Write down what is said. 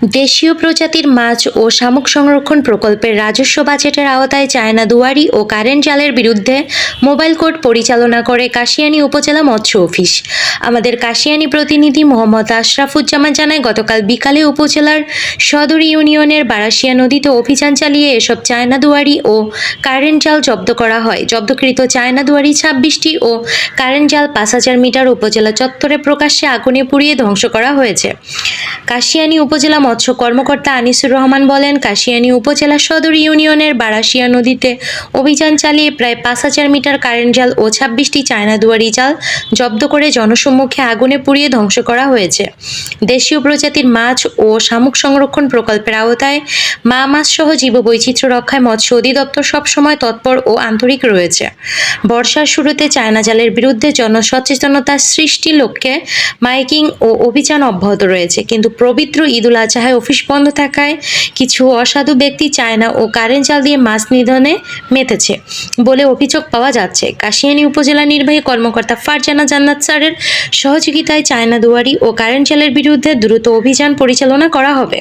দেশীয় প্রজাতির মাছ ও শামুক সংরক্ষণ প্রকল্পের রাজস্ব বাজেটের আওতায় চায়না দুয়ারি ও কারেন্ট জালের বিরুদ্ধে মোবাইল কোর্ট পরিচালনা করে কাশিয়ানী উপজেলা মৎস্য অফিস। আমাদের কাশিয়ানী প্রতিনিধি মোহাম্মদ আশরাফুজ্জামান জানায়, গতকাল বিকালে উপজেলার সদর ইউনিয়নের বারাশিয়া নদীতে অভিযান চালিয়ে এসব চায়না দুয়ারি ও কারেন্ট জাল জব্দ করা হয়। জব্দকৃত চায়না দুয়ারি 26টি ও কারেন্ট জাল 5,000 মিটার উপজেলা চত্বরে প্রকাশ্যে আগুনে পুড়িয়ে ধ্বংস করা হয়েছে। কাশিয়ানী উপজেলা মৎস্য কর্মকর্তা আনিসুর রহমান বলেন, কাশিয়ানী উপজেলা সদর ইউনিয়নের বারাশিয়া নদীতে অভিযান চালিয়ে প্রায় 5,000 মিটার কারেন্ট জাল ও 26টি চায়না দুয়ারি জাল জব্দ করে জনসম্মুখে আগুনে পুড়িয়ে ধ্বংস করা হয়েছে। দেশীয় প্রজাতির মাছ ও শামুক সংরক্ষণ প্রকল্পের আওতায় মা মাছ সহ জীববৈচিত্র্য রক্ষায় মৎস্য অধিদপ্তর সবসময় তৎপর ও আন্তরিক রয়েছে। বর্ষার শুরুতে চায়না জালের বিরুদ্ধে জনসচেতনতা সৃষ্টির লক্ষ্যে মাইকিং ও অভিযান অব্যাহত রয়েছে, কিন্তু পবিত্র ঈদুল আজহায় অফিস বন্ধ থাকায় কিছু অসাধু ব্যক্তি চায়না ও কারেন্ট জাল দিয়ে মাছ নিধনে মেতেছে বলে অভিযোগ পাওয়া যাচ্ছে। কাশিয়ানী উপজেলা নির্বাহী কর্মকর্তা ফারজানা জান্নাত স্যারের সহযোগিতায় চায়না দুয়ারি ও কারেন্ট জালের বিরুদ্ধে দ্রুত অভিযান পরিচালনা করা হবে।